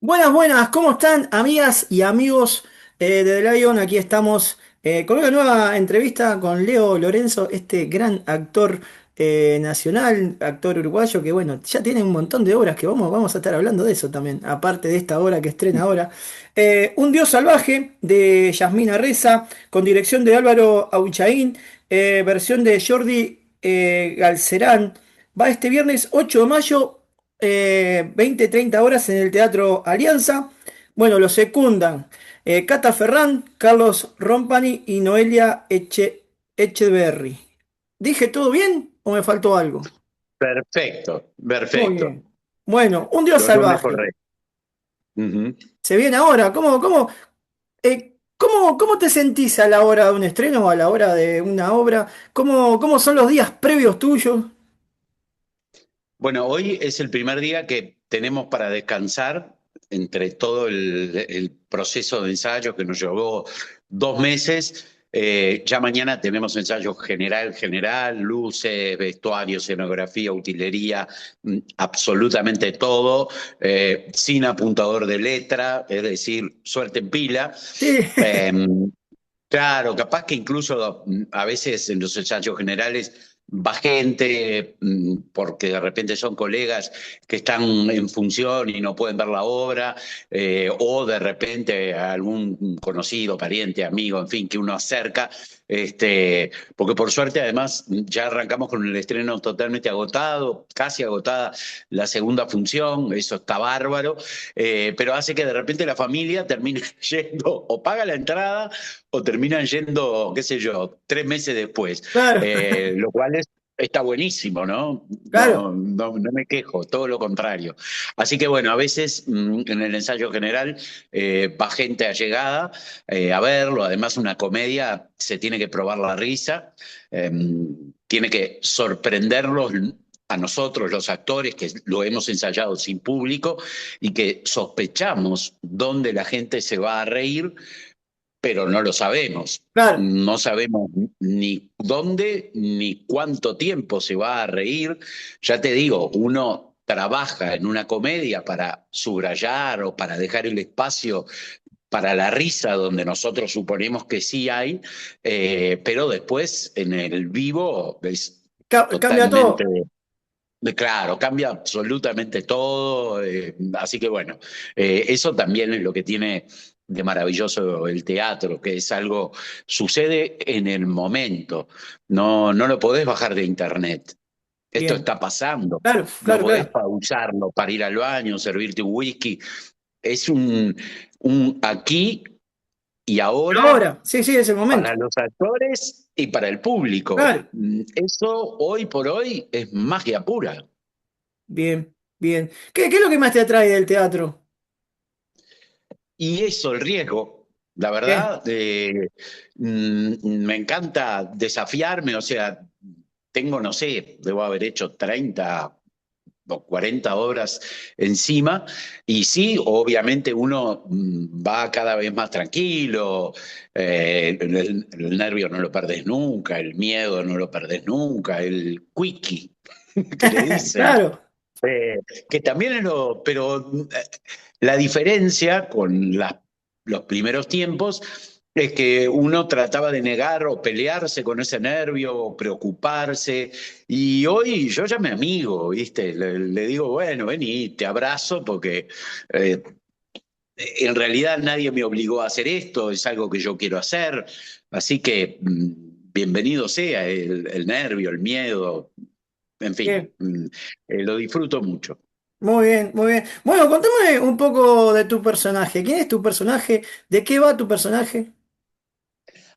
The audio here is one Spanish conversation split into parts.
Buenas, buenas, ¿cómo están amigas y amigos de The Lion? Aquí estamos con una nueva entrevista con Leo Lorenzo, este gran actor nacional, actor uruguayo que bueno, ya tiene un montón de obras que vamos a estar hablando de eso también, aparte de esta obra que estrena ahora. Un Dios salvaje de Yasmina Reza, con dirección de Álvaro Auchaín, versión de Jordi Galcerán. Va este viernes 8 de mayo 20-30 horas en el Teatro Alianza. Bueno, lo secundan Cata Ferrán, Carlos Rompani y Noelia Echeverry. ¿Dije todo bien o me faltó algo? Perfecto, Muy perfecto. bien. Bueno, Un Dios Los nombres salvaje. correctos. Ujú. Se viene ahora. ¿Cómo te sentís a la hora de un estreno o a la hora de una obra? ¿Cómo son los días previos tuyos? Bueno, hoy es el primer día que tenemos para descansar entre todo el proceso de ensayo que nos llevó 2 meses. Ya mañana tenemos ensayo general, luces, vestuario, escenografía, utilería, absolutamente todo, sin apuntador de letra, es decir, suerte en pila. Sí. Eh, Claro, capaz que incluso a veces en los ensayos generales va gente porque de repente son colegas que están en función y no pueden ver la obra, o de repente algún conocido, pariente, amigo, en fin, que uno acerca, porque por suerte además ya arrancamos con el estreno totalmente agotado, casi agotada la segunda función, eso está bárbaro, pero hace que de repente la familia termine yendo o paga la entrada o terminan yendo, qué sé yo, 3 meses después, Claro, lo cual está buenísimo, ¿no? claro. No me quejo, todo lo contrario. Así que bueno, a veces en el ensayo general va gente allegada a verlo, además una comedia se tiene que probar la risa, eh, tiene que sorprenderlos a nosotros, los actores, que lo hemos ensayado sin público y que sospechamos dónde la gente se va a reír, pero no lo sabemos. Claro. No sabemos ni dónde ni cuánto tiempo se va a reír. Ya te digo, uno trabaja en una comedia para subrayar o para dejar el espacio para la risa donde nosotros suponemos que sí hay, pero después en el vivo es Cambia totalmente... todo. Claro, cambia absolutamente todo, así que bueno, eso también es lo que tiene de maravilloso el teatro, que es algo, sucede en el momento, no lo podés bajar de internet, esto Bien. está pasando, Claro, no claro, podés claro. pausarlo para ir al baño, servirte un whisky, es un aquí y ahora Ahora, sí, sí, es el momento. para los actores y para el público. Claro. Eso hoy por hoy es magia pura. Bien, bien. ¿Qué es lo que más te atrae del teatro? Y eso, el riesgo. La Bien. verdad, me encanta desafiarme, o sea, tengo, no sé, debo haber hecho 30 o 40 obras encima, y sí, obviamente uno va cada vez más tranquilo, el nervio no lo perdés nunca, el miedo no lo perdés nunca, el quickie que le dicen. Claro, Eh, que también es lo, pero la diferencia con los primeros tiempos es que uno trataba de negar o pelearse con ese nervio o preocuparse, y hoy yo ya me amigo, ¿viste? Le digo, bueno, vení, te abrazo porque eh, en realidad nadie me obligó a hacer esto, es algo que yo quiero hacer, así que bienvenido sea el nervio, el miedo, en fin, bien. lo disfruto mucho. Muy bien, muy bien. Bueno, contame un poco de tu personaje. ¿Quién es tu personaje? ¿De qué va tu personaje?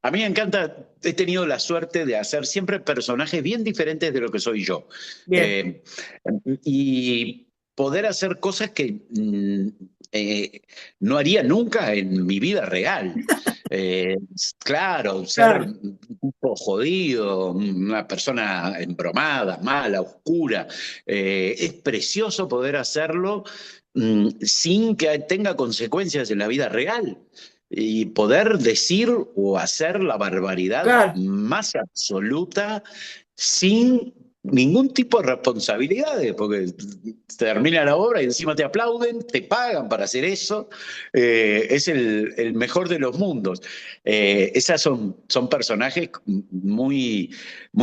A mí me encanta, he tenido la suerte de hacer siempre personajes bien diferentes de lo que soy yo. Bien. Eh, y poder hacer cosas que eh, no haría nunca en mi vida real. Eh, claro, ser Claro, un tipo jodido, una persona embromada, mala, oscura. Es precioso poder hacerlo sin que tenga consecuencias en la vida real y poder decir o hacer la barbaridad claro. más absoluta sin ningún tipo de responsabilidades, porque termina la obra y encima te aplauden, te pagan para hacer eso. Es el mejor de los mundos. Esas son personajes muy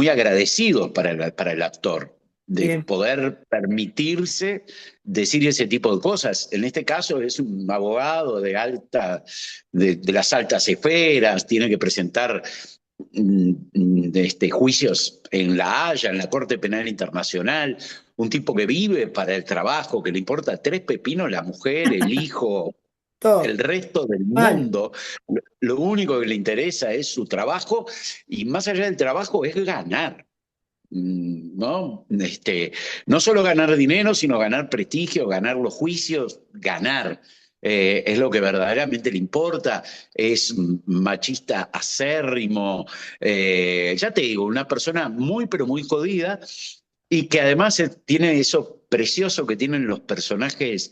agradecidos para el actor, de Bien, poder permitirse decir ese tipo de cosas. En este caso es un abogado de las altas esferas, tiene que presentar juicios en La Haya, en la Corte Penal Internacional, un tipo que vive para el trabajo, que le importa tres pepinos la mujer, el hijo, el todo. resto del Mal. mundo. Lo único que le interesa es su trabajo y más allá del trabajo es ganar. ¿No? No solo ganar dinero, sino ganar prestigio, ganar los juicios, ganar. Es lo que verdaderamente le importa, es machista acérrimo, ya te digo, una persona muy pero muy jodida y que además tiene eso precioso que tienen los personajes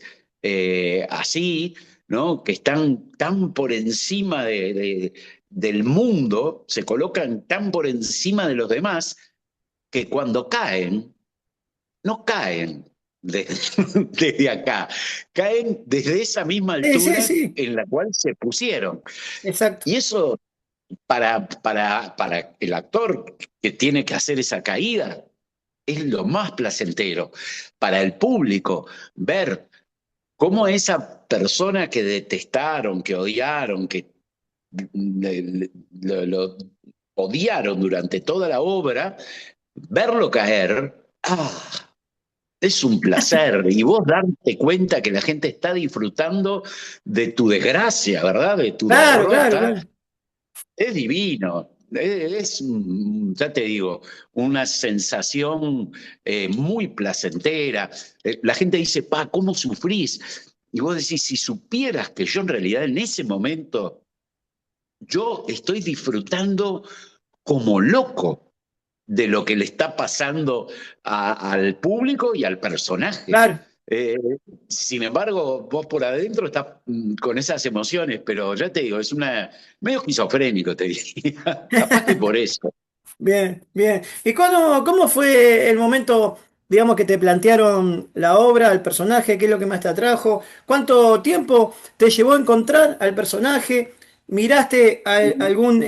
así, ¿no? Que están tan por encima del mundo, se colocan tan por encima de los demás que cuando caen, no caen desde acá, caen desde esa misma Sí, sí, altura sí, en la cual se pusieron. exacto. Y eso para el actor que tiene que hacer esa caída es lo más placentero. Para el público, ver cómo esa persona que detestaron, que odiaron, que lo odiaron durante toda la obra, verlo caer, es un placer. Y vos darte cuenta que la gente está disfrutando de tu desgracia, ¿verdad? De tu Claro, claro, derrota, claro. es divino. Ya te digo, una sensación muy placentera. La gente dice, ¿cómo sufrís? Y vos decís, si supieras que yo en realidad en ese momento, yo estoy disfrutando como loco de lo que le está pasando al público y al personaje. Claro. Eh, Sin embargo, vos por adentro estás con esas emociones, pero ya te digo, es medio esquizofrénico, te diría. Capaz que por eso. Bien, bien. ¿Y cómo fue el momento, digamos, que te plantearon la obra, el personaje? ¿Qué es lo que más te atrajo? ¿Cuánto tiempo te llevó a encontrar al personaje? ¿Miraste a algún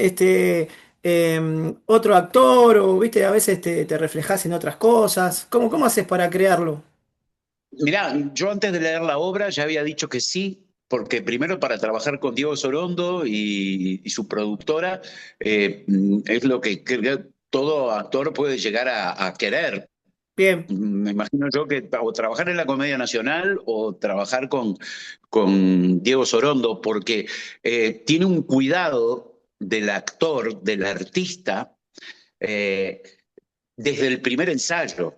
otro actor o, viste, a veces te reflejás en otras cosas? ¿Cómo haces para crearlo? Mirá, yo antes de leer la obra ya había dicho que sí, porque primero para trabajar con Diego Sorondo y su productora es lo que creo todo actor puede llegar a querer. Bien, Me imagino yo que o trabajar en la Comedia Nacional o trabajar con Diego Sorondo, porque tiene un cuidado del actor, del artista, eh, desde el primer ensayo.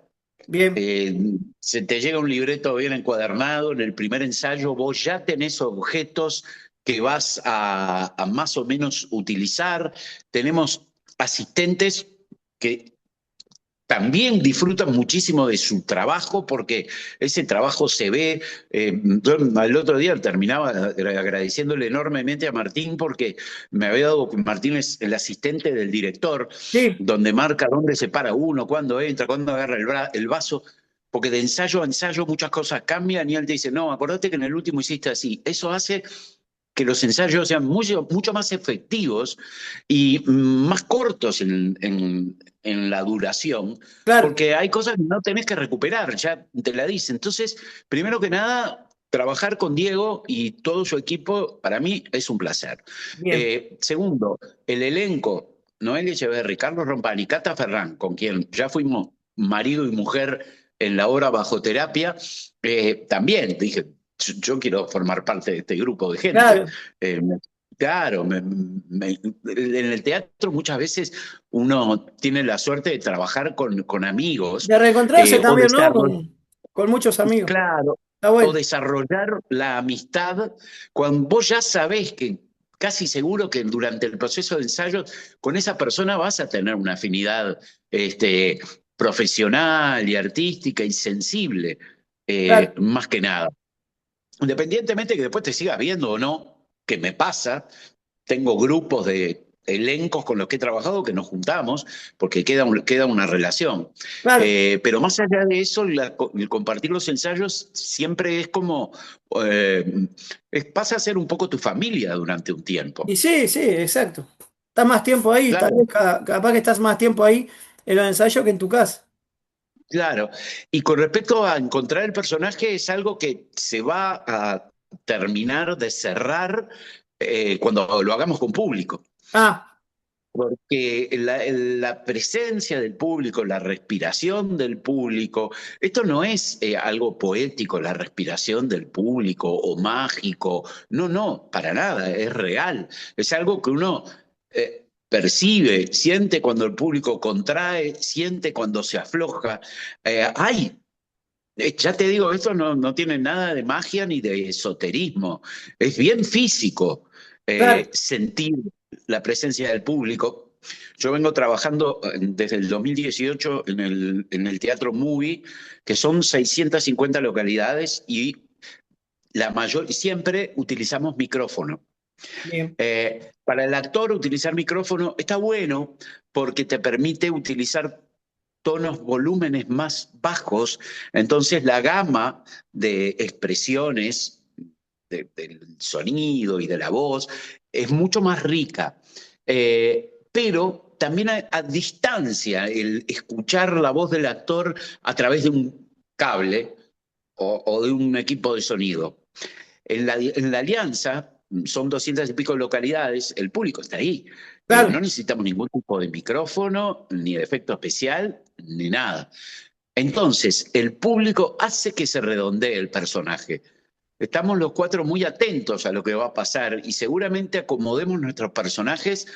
bien, Eh, Se te llega un libreto bien encuadernado, en el primer ensayo vos ya tenés objetos que vas a más o menos utilizar. Tenemos asistentes que también disfrutan muchísimo de su trabajo porque ese trabajo se ve. Yo el otro día terminaba agradeciéndole enormemente a Martín porque me había dado, Martín es el asistente del director, sí, donde marca dónde se para uno, cuándo entra, cuándo agarra el vaso, porque de ensayo a ensayo muchas cosas cambian y él te dice, no, acordate que en el último hiciste así. Eso hace que los ensayos sean mucho más efectivos y más cortos en la duración, claro. porque hay cosas que no tenés que recuperar, ya te la dice. Entonces, primero que nada, trabajar con Diego y todo su equipo, para mí es un placer. Bien, Segundo, el elenco, Noel Echeverri, Carlos Rompani, Cata Ferrán, con quien ya fuimos marido y mujer en la obra Bajo Terapia, también dije, yo quiero formar parte de este grupo de gente. claro. Eh, claro, en el teatro muchas veces uno tiene la suerte de trabajar con amigos De reencontrarse o también, ¿no? desarrollar, Con muchos amigos. claro, Está o bueno. desarrollar la amistad cuando vos ya sabés que casi seguro que durante el proceso de ensayo con esa persona vas a tener una afinidad profesional y artística y sensible, Claro. más que nada. Independientemente que después te sigas viendo o no, que me pasa, tengo grupos elencos con los que he trabajado que nos juntamos, porque queda una relación. Claro. Pero más allá de eso, el compartir los ensayos siempre es como, eh, pasa a ser un poco tu familia durante un tiempo. Y sí, sí, exacto. Estás más tiempo ahí, tal Claro, vez capaz que estás más tiempo ahí en los ensayos que en tu casa. claro. Y con respecto a encontrar el personaje, es algo que se va a terminar de cerrar cuando lo hagamos con público. Ah, Porque la presencia del público, la respiración del público, esto no es algo poético, la respiración del público o mágico, no, no, para nada, es real, es algo que uno percibe, siente cuando el público contrae, siente cuando se afloja. Hay ya te digo, esto no tiene nada de magia ni de esoterismo. Es bien físico claro. sentir la presencia del público. Yo vengo trabajando desde el 2018 en el Teatro Movie, que son 650 localidades y siempre utilizamos micrófono. Bien. Para el actor utilizar micrófono está bueno porque te permite utilizar tonos, volúmenes más bajos, entonces la gama de expresiones del sonido y de la voz es mucho más rica. Pero también a distancia, el escuchar la voz del actor a través de un cable o de un equipo de sonido. En la alianza son 200 y pico localidades, el público está ahí. No Claro. necesitamos ningún tipo de micrófono, ni de efecto especial, ni nada. Entonces, el público hace que se redondee el personaje. Estamos los cuatro muy atentos a lo que va a pasar y seguramente acomodemos nuestros personajes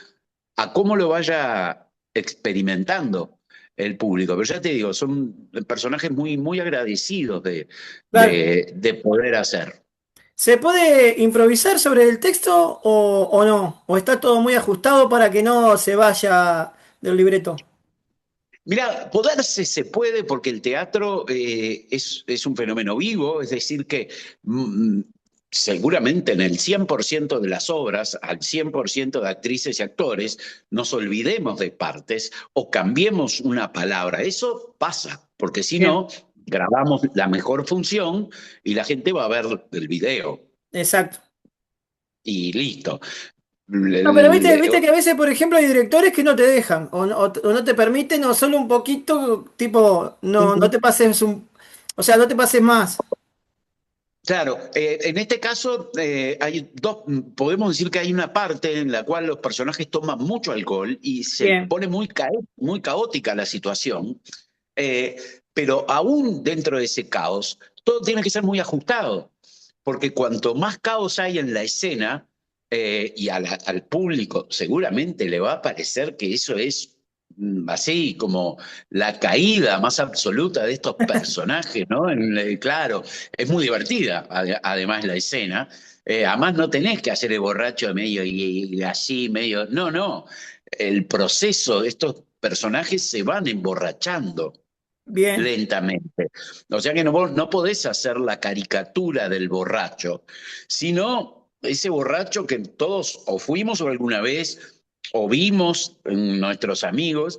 a cómo lo vaya experimentando el público. Pero ya te digo, son personajes muy, muy agradecidos Claro. de poder hacer. ¿Se puede improvisar sobre el texto o no? ¿O está todo muy ajustado para que no se vaya del libreto? Mira, poderse se puede porque el teatro es un fenómeno vivo, es decir, que mm, seguramente en el 100% de las obras, al 100% de actrices y actores, nos olvidemos de partes o cambiemos una palabra. Eso pasa, porque si Bien, no, grabamos la mejor función y la gente va a ver el video exacto. y listo. No, pero viste, El- viste que a veces, por ejemplo, hay directores que no te dejan, o no te permiten, o solo un poquito, tipo, no te pases o sea, no te pases más. Claro, en este caso hay dos, podemos decir que hay una parte en la cual los personajes toman mucho alcohol y se Bien, pone muy caótica la situación, eh, pero aún dentro de ese caos, todo tiene que ser muy ajustado, porque cuanto más caos hay en la escena, y al público seguramente le va a parecer que eso es así como la caída más absoluta de estos personajes, ¿no? Claro, es muy divertida además la escena. Además no tenés que hacer el borracho medio y así, medio... No, no. El proceso de estos personajes se van emborrachando bien, lentamente. O sea que no podés hacer la caricatura del borracho, sino ese borracho que todos o fuimos o alguna vez o vimos en nuestros amigos,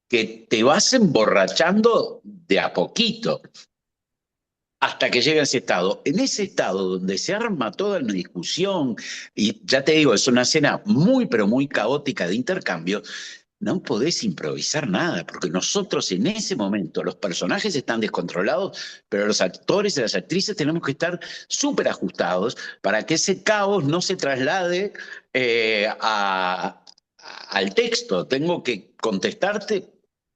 que te vas emborrachando de a poquito hasta que llega a ese estado. En ese estado donde se arma toda una discusión, y ya te digo, es una escena muy, pero muy caótica de intercambio, no podés improvisar nada, porque nosotros en ese momento, los personajes están descontrolados, pero los actores y las actrices tenemos que estar súper ajustados para que ese caos no se traslade al texto. Tengo que contestarte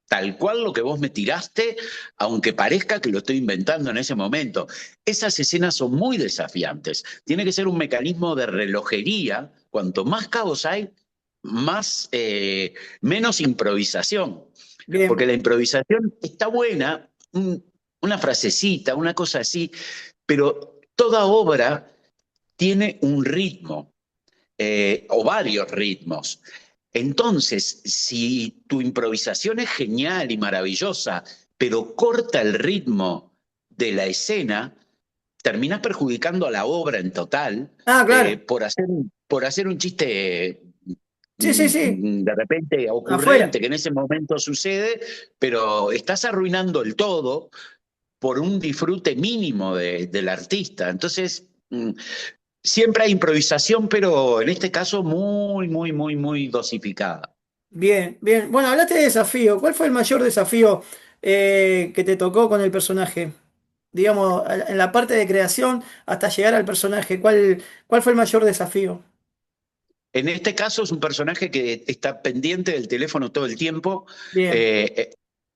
tal cual lo que vos me tiraste, aunque parezca que lo estoy inventando en ese momento. Esas escenas son muy desafiantes. Tiene que ser un mecanismo de relojería. Cuanto más caos hay, más, menos improvisación. Porque bien, la improvisación está buena, una frasecita, una cosa así, pero toda obra tiene un ritmo o varios ritmos. Entonces, si tu improvisación es genial y maravillosa, pero corta el ritmo de la escena, terminás perjudicando a la obra en total ah, claro, por hacer un chiste Sí, sí, sí, de repente afuera. ocurrente, que en ese momento sucede, pero estás arruinando el todo por un disfrute mínimo del artista. Entonces, siempre hay improvisación, pero en este caso muy, muy, muy, muy dosificada. Bien, bien. Bueno, hablaste de desafío. ¿Cuál fue el mayor desafío que te tocó con el personaje? Digamos, en la parte de creación hasta llegar al personaje, ¿cuál fue el mayor desafío? En este caso es un personaje que está pendiente del teléfono todo el tiempo. Bien, Eh,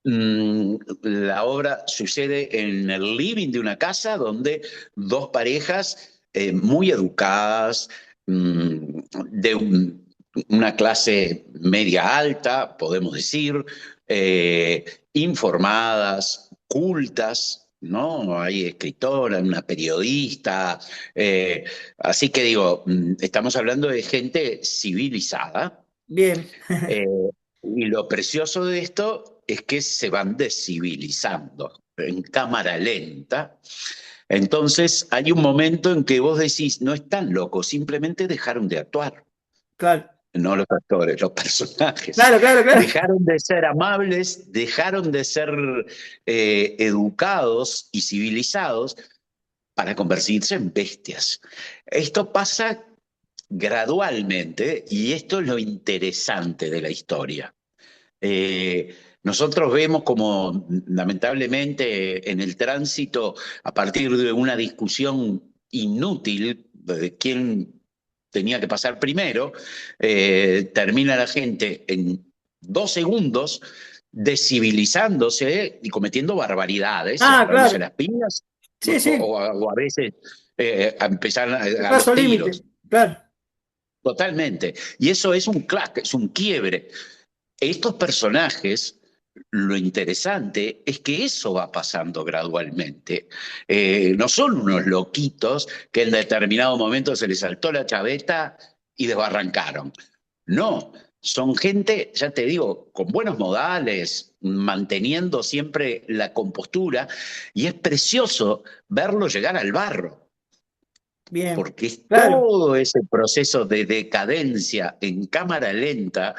eh, la obra sucede en el living de una casa donde dos parejas muy educadas, de una clase media alta, podemos decir, eh, informadas, cultas, ¿no? Hay escritora, una periodista, eh, así que digo, estamos hablando de gente civilizada, bien, eh, y lo precioso de esto es que se van descivilizando en cámara lenta. Entonces hay un momento en que vos decís, no están locos, simplemente dejaron de actuar. claro, No los actores, los personajes. claro, claro, claro. Dejaron de ser amables, dejaron de ser educados y civilizados para convertirse en bestias. Esto pasa gradualmente y esto es lo interesante de la historia. Nosotros vemos como lamentablemente en el tránsito, a partir de una discusión inútil de quién tenía que pasar primero, termina la gente en 2 segundos descivilizándose y cometiendo barbaridades, Ah, agarrándose claro. las piñas Sí, sí. o a veces a empezar El a los paso límite. tiros. Claro. Totalmente. Y eso es un clash, es un quiebre. Estos personajes, lo interesante es que eso va pasando gradualmente. No son unos loquitos que en determinado momento se les saltó la chaveta y desbarrancaron. No, son gente, ya te digo, con buenos modales, manteniendo siempre la compostura, y es precioso verlo llegar al barro Bien. porque es Claro. todo ese proceso de decadencia en cámara lenta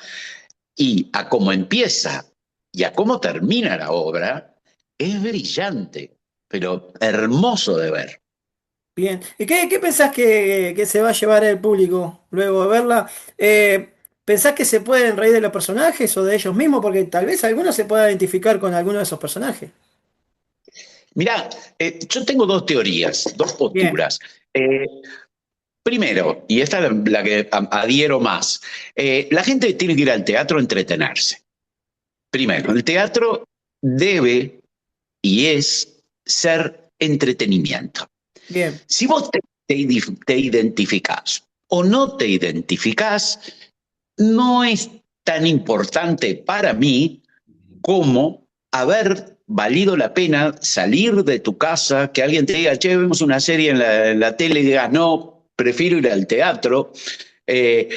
y a cómo empieza y a cómo termina la obra, es brillante, pero hermoso de ver. Bien. ¿Y qué pensás que se va a llevar el público luego de verla? ¿Pensás que se pueden reír de los personajes o de ellos mismos? Porque tal vez alguno se pueda identificar con alguno de esos personajes. Mirá, yo tengo dos teorías, dos Bien, posturas. Eh, Primero, y esta es la que adhiero más, la gente tiene que ir al teatro a entretenerse. Primero, el teatro debe y es ser entretenimiento. bien, Si vos te identificás o no te identificás, no es tan importante para mí como haber valido la pena salir de tu casa, que alguien te diga, che, vemos una serie en la tele y digas, no, prefiero ir al teatro, eh,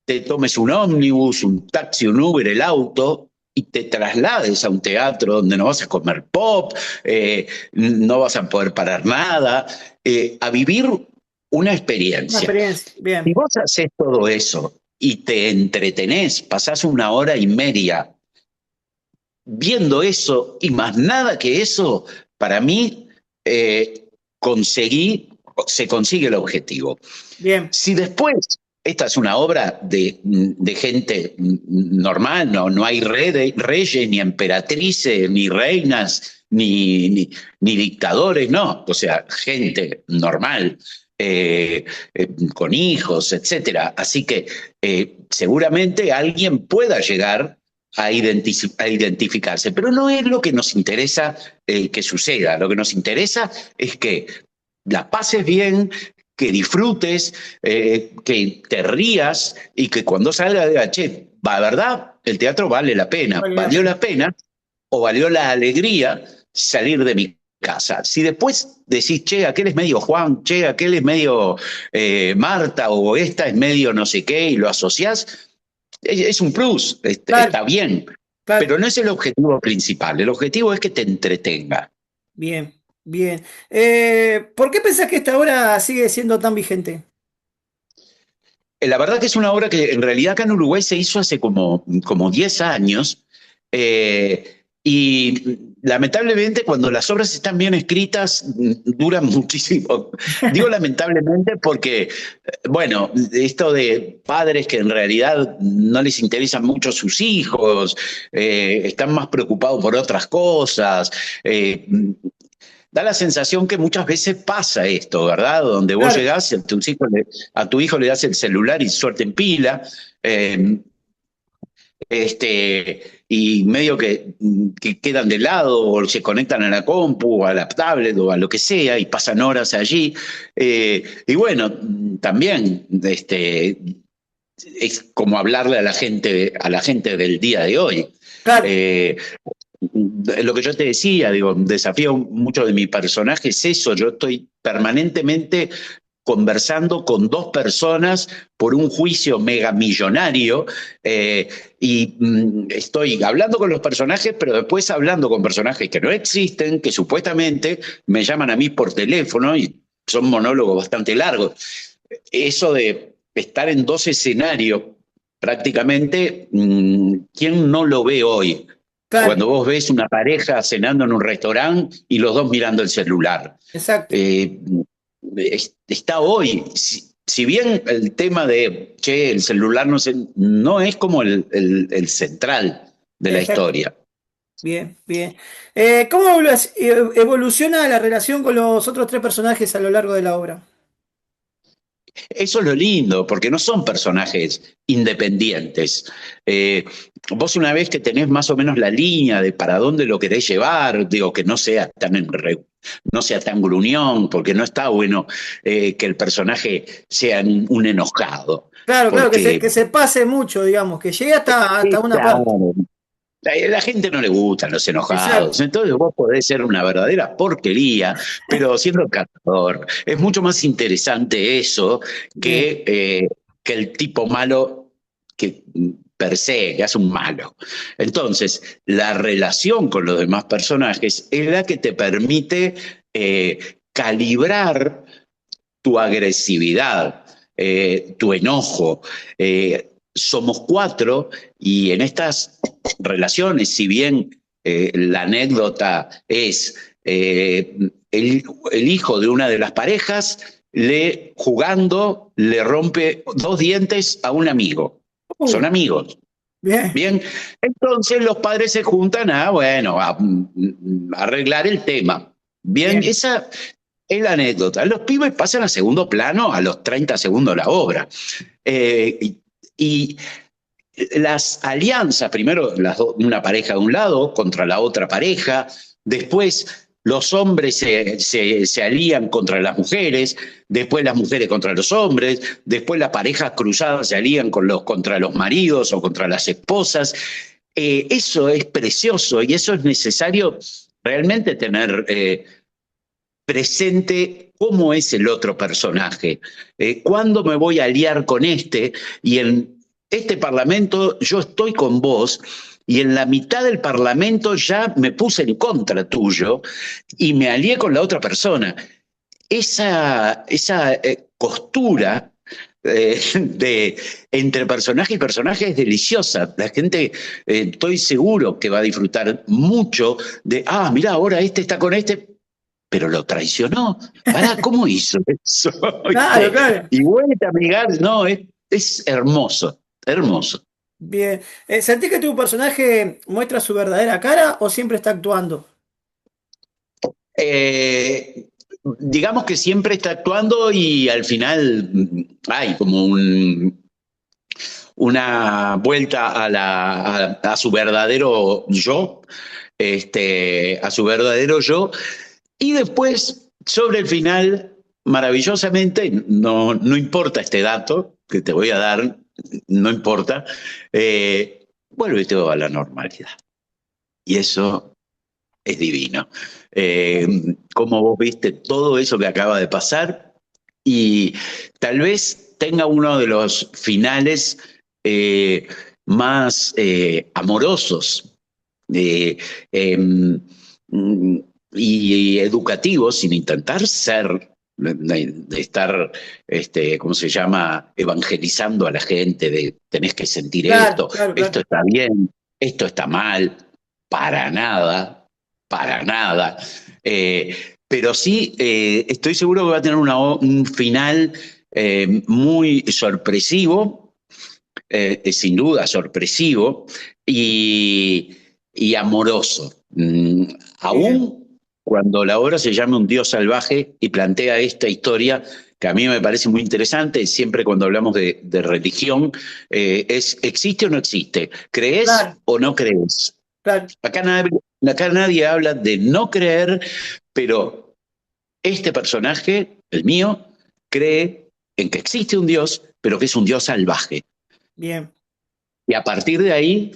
te tomes un ómnibus, un taxi, un Uber, el auto, y te traslades a un teatro donde no vas a comer pop, no vas a poder parar nada, a vivir una una experiencia. experiencia. Si Bien, vos haces todo eso y te entretenés, pasás 1 hora y media viendo eso y más nada que eso, para mí conseguí, se consigue el objetivo. bien. Si después esta es una obra de gente normal, no hay reyes, ni emperatrices, ni reinas, ni dictadores, no, o sea, gente normal, con hijos, etcétera. Así que seguramente alguien pueda llegar a identificarse, pero no es lo que nos interesa que suceda. Lo que nos interesa es que la pases bien, que disfrutes, que te rías y que cuando salga diga, che, va, ¿verdad? El teatro vale la pena. Vale la ¿Valió pena. la pena o valió la alegría salir de mi casa? Si después decís, che, aquel es medio Juan, che, aquel es medio Marta o esta es medio no sé qué y lo asociás, es un plus, Claro, está bien, claro. pero no es el objetivo principal. El objetivo es que te entretenga. Bien, bien. ¿Por qué pensás que esta obra sigue siendo tan vigente? La verdad que es una obra que en realidad acá en Uruguay se hizo hace como 10 años. Y lamentablemente cuando las obras están bien escritas duran muchísimo. Digo lamentablemente porque, bueno, esto de padres que en realidad no les interesan mucho sus hijos, están más preocupados por otras cosas. eh, Da la sensación que muchas veces pasa esto, ¿verdad? Donde vos Claro, llegás y a tu hijo le das el celular y suerte en pila, eh, y medio que quedan de lado o se conectan a la compu o a la tablet o a lo que sea y pasan horas allí. Y bueno, también es como hablarle a la gente del día de hoy. claro. Eh, lo que yo te decía, digo, desafío mucho de mi personaje es eso, yo estoy permanentemente conversando con dos personas por un juicio megamillonario, estoy hablando con los personajes, pero después hablando con personajes que no existen, que supuestamente me llaman a mí por teléfono y son monólogos bastante largos. Eso de estar en dos escenarios prácticamente, ¿quién no lo ve hoy? Claro, Cuando vos ves una pareja cenando en un restaurante y los dos mirando el celular. exacto. Eh, Está hoy, si bien el tema de, che, el celular no es como el central de la Exacto. historia. Bien, bien. ¿Cómo evoluciona la relación con los otros tres personajes a lo largo de la obra? Eso es lo lindo, porque no son personajes independientes. Vos una vez que tenés más o menos la línea de para dónde lo querés llevar, digo que no sea tan gruñón, porque no está bueno que el personaje sea un enojado, Claro, claro, porque que se pase mucho, digamos, que llegue hasta una parte. claro, la gente no le gustan los enojados, Exacto. entonces vos podés ser una verdadera porquería, pero siendo cantador. Es mucho más interesante eso Bien. que el tipo malo que per se, que hace un malo. Entonces, la relación con los demás personajes es la que te permite calibrar tu agresividad, tu enojo. Somos cuatro y en estas relaciones, si bien la anécdota es el hijo de una de las parejas, jugando, le rompe dos dientes a un amigo. Uh, Son amigos. bien, Bien, entonces los padres se juntan bueno, a arreglar el tema. Bien, bien. esa es la anécdota. Los pibes pasan a segundo plano a los 30 segundos de la obra. Y las alianzas, primero una pareja de un lado contra la otra pareja, después los hombres se alían contra las mujeres, después las mujeres contra los hombres, después las parejas cruzadas se alían contra los maridos o contra las esposas. Eso es precioso y eso es necesario realmente tener presente cómo es el otro personaje, cuándo me voy a aliar con este, y en este parlamento yo estoy con vos, y en la mitad del parlamento ya me puse en contra tuyo y me alié con la otra persona. Esa costura entre personaje y personaje es deliciosa. La gente, estoy seguro que va a disfrutar mucho mirá, ahora este está con este, pero lo traicionó. Pará, ¿cómo hizo eso? Claro, claro. Y vuelta a amigar, no, es hermoso, hermoso. Bien. ¿Sentís que tu personaje muestra su verdadera cara o siempre está actuando? Eh, digamos que siempre está actuando y al final hay como una vuelta a su verdadero yo, a su verdadero yo, y después, sobre el final, maravillosamente, no importa este dato que te voy a dar, no importa, vuelve todo a la normalidad. Y eso es divino. Eh, Como vos viste todo eso que acaba de pasar y tal vez tenga uno de los finales más amorosos eh, eh, y educativos sin intentar ser de estar, ¿cómo se llama?, evangelizando a la gente, de tenés que sentir Claro, esto, claro, esto claro. está bien, esto está mal, para nada, para nada. Pero sí, estoy seguro que va a tener un final muy sorpresivo, sin duda sorpresivo, y, y amoroso. Bien, Aún cuando la obra se llama Un Dios salvaje y plantea esta historia que a mí me parece muy interesante, siempre cuando hablamos de religión, es ¿existe o no existe? ¿Crees claro, o no crees? claro. Acá nadie habla de no creer, pero este personaje, el mío, cree en que existe un Dios, pero que es un Dios salvaje. Bien. Y a partir de ahí,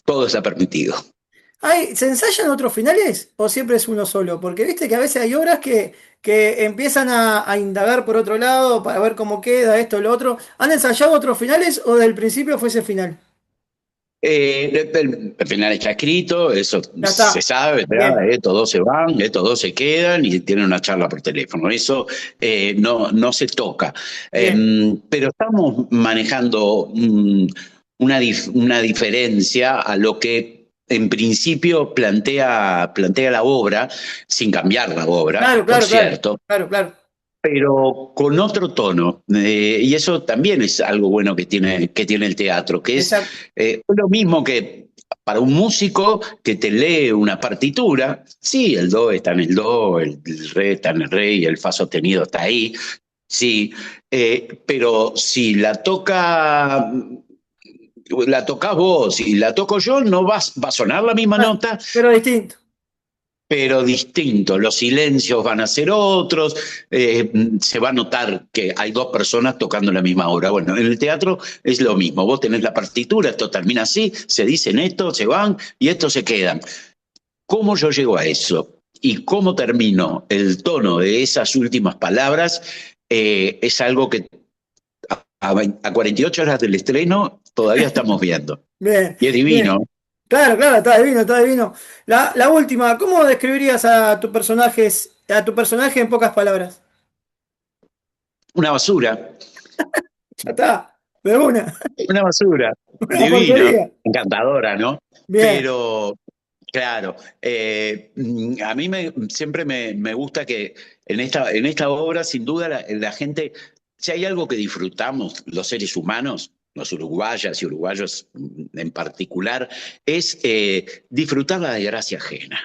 todo está permitido. ¿Se ensayan otros finales o siempre es uno solo? Porque viste que a veces hay obras que empiezan a indagar por otro lado para ver cómo queda esto o lo otro. ¿Han ensayado otros finales o desde el principio fue ese final? El final está escrito, eso Ya se está. sabe, ¿verdad? Bien, Estos dos se van, estos dos se quedan y tienen una charla por teléfono. Eso no se toca. bien. Pero estamos manejando una diferencia a lo que en principio plantea la obra, sin cambiar la obra, Claro, por claro, claro. cierto, Claro, claro. pero con otro tono. Y eso también es algo bueno que tiene el teatro, que es Exacto. lo mismo que para un músico que te lee una partitura. Sí, el do está en el do, el re está en el re y el fa sostenido está ahí. Sí, pero si la tocas vos y la toco yo, no va a sonar la misma Ah, nota, pero distinto. pero distinto. Los silencios van a ser otros, se va a notar que hay dos personas tocando la misma obra. Bueno, en el teatro es lo mismo, vos tenés la partitura, esto termina así, se dicen esto, se van y estos se quedan. ¿Cómo yo llego a eso? Y cómo termino el tono de esas últimas palabras es algo que a 48 horas del estreno todavía estamos viendo. Bien, Y es bien. divino, Claro, claro, está divino, está divino. La última, ¿cómo describirías a tu personaje en pocas palabras? una basura. Ya está, de una, Una basura, una divino, porquería. encantadora, ¿no? Bien, Pero, claro, a mí siempre me gusta que en esta obra, sin duda, la gente, si hay algo que disfrutamos los seres humanos, los uruguayas y uruguayos en particular, es disfrutar la desgracia ajena.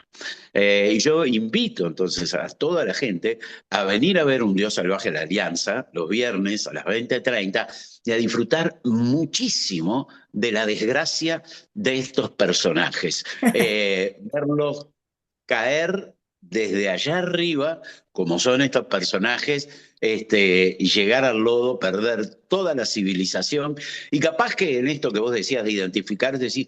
Y yo invito entonces a toda la gente a venir a ver Un Dios Salvaje de la Alianza los viernes a las 20:30 y a disfrutar muchísimo de la desgracia de estos personajes. Verlos caer desde allá arriba, como son estos personajes, y llegar al lodo, perder toda la civilización. Y capaz que en esto que vos decías de identificar, decís,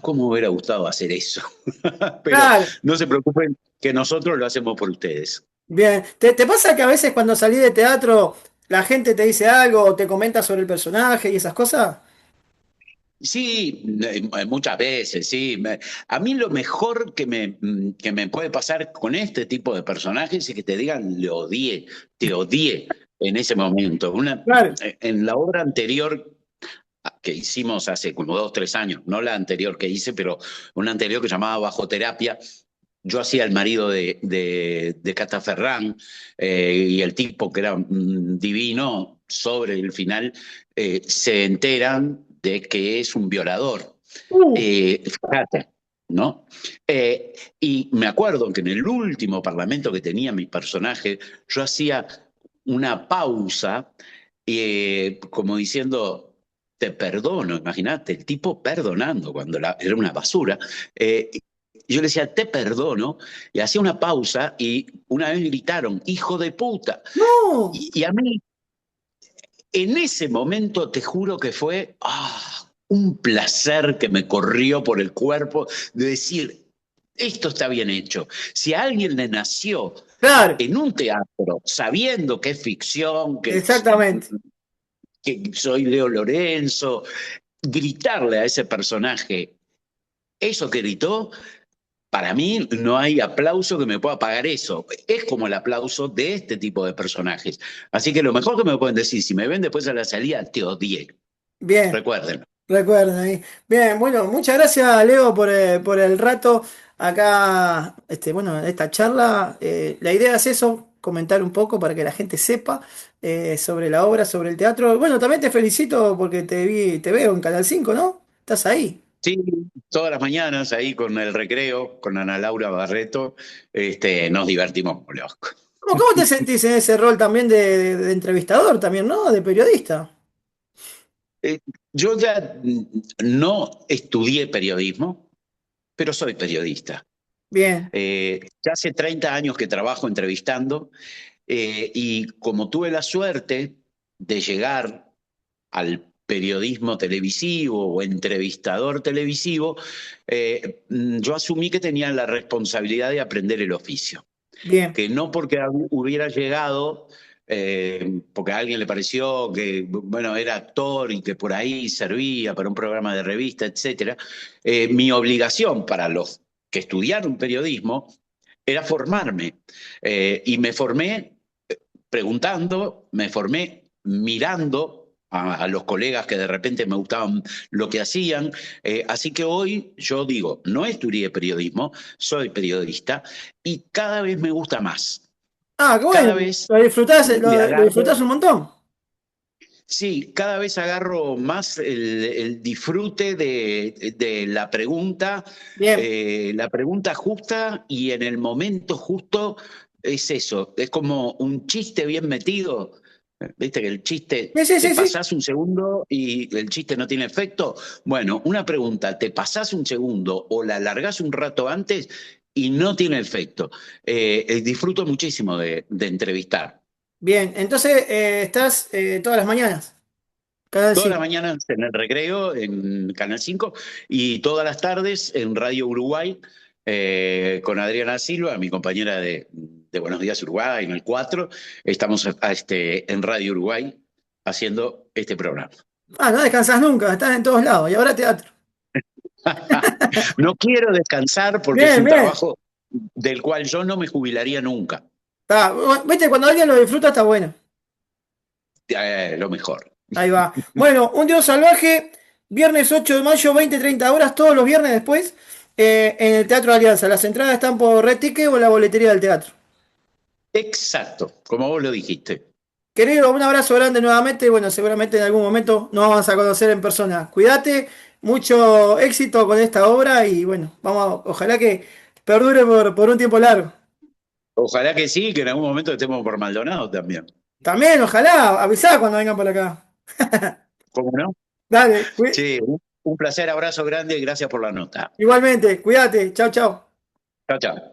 cómo me hubiera gustado hacer eso. Pero claro, no se preocupen, que nosotros lo hacemos por ustedes. bien. ¿Te pasa que a veces cuando salís de teatro la gente te dice algo o te comenta sobre el personaje y esas cosas? Sí, muchas veces, sí. A mí lo mejor que me puede pasar con este tipo de personajes es que te digan, le odié, te odié en ese momento. Claro. En la obra anterior que hicimos hace como 2, 3 años, no la anterior que hice, pero una anterior que llamaba Bajo Terapia, yo hacía el marido de Cata Ferrán, y el tipo que era divino, sobre el final se enteran de que es un violador. Uh, Fíjate, ¿no? Y me acuerdo que en el último parlamento que tenía mi personaje, yo hacía una pausa, como diciendo, te perdono, imagínate, el tipo perdonando cuando era una basura. Yo le decía, te perdono, y hacía una pausa y una vez gritaron, hijo de puta. no, Y a mí, en ese momento, te juro que fue un placer que me corrió por el cuerpo de decir, esto está bien hecho. Si a alguien le nació claro, en un teatro, sabiendo que es ficción, exactamente. que soy Leo Lorenzo, gritarle a ese personaje eso que gritó, para mí no hay aplauso que me pueda pagar eso. Es como el aplauso de este tipo de personajes. Así que lo mejor que me pueden decir, si me ven después a la salida, te odié. Bien. Recuerden. Recuerden ahí. Bien, bueno, muchas gracias, Leo, por el rato acá, bueno, en esta charla. La idea es eso, comentar un poco para que la gente sepa sobre la obra, sobre el teatro. Bueno, también te felicito porque te veo en Canal 5, ¿no? ¿Estás ahí? Sí, todas las mañanas ahí con el recreo, con Ana Laura Barreto, nos divertimos como locos. ¿Cómo te sentís en ese rol también de entrevistador también, ¿no? De periodista. Eh, yo ya no estudié periodismo, pero soy periodista. Bien, Ya hace 30 años que trabajo entrevistando y como tuve la suerte de llegar al periodismo televisivo o entrevistador televisivo, yo asumí que tenía la responsabilidad de aprender el oficio, bien, que no porque hubiera llegado, porque a alguien le pareció que, bueno, era actor y que por ahí servía para un programa de revista, etcétera, mi obligación para los que estudiaron periodismo era formarme. Y me formé preguntando, me formé mirando a los colegas que de repente me gustaban lo que hacían. Así que hoy yo digo, no estudié periodismo, soy periodista y cada vez me gusta más. Ah, qué Cada bueno. vez le Lo disfrutás agarro, un montón. sí, cada vez agarro más el disfrute de Bien. la pregunta justa y en el momento justo es eso, es como un chiste bien metido. Viste que el chiste, Sí, sí, te sí, sí. pasás un segundo y el chiste no tiene efecto. Bueno, una pregunta, te pasás un segundo o la alargás un rato antes y no tiene efecto. Disfruto muchísimo de entrevistar. Bien. Entonces, estás todas las mañanas. Canal Todas las 5. mañanas en el recreo en Canal 5 y todas las tardes en Radio Uruguay con Adriana Silva, mi compañera de Buenos Días Uruguay, en el 4. Estamos en Radio Uruguay haciendo este programa. Ah, no descansás nunca, estás en todos lados. Y ahora teatro. No quiero descansar porque es Bien, un bien. trabajo del cual yo no me jubilaría nunca. Viste, cuando alguien lo disfruta está bueno. Lo mejor. Ahí va. Bueno, Un Dios Salvaje, viernes 8 de mayo, 20-30 horas, todos los viernes después, en el Teatro Alianza. Las entradas están por Red Ticket o en la boletería del teatro. Exacto, como vos lo dijiste. Querido, un abrazo grande nuevamente. Bueno, seguramente en algún momento nos vamos a conocer en persona. Cuídate, mucho éxito con esta obra y bueno, ojalá que perdure por un tiempo largo. Ojalá que sí, que en algún momento estemos por Maldonado también. También, ojalá, avisá cuando vengan por acá. ¿Cómo no? Dale, Sí, un placer, abrazo grande y gracias por la nota. igualmente, cuídate. Chau, chau. Chao, chao.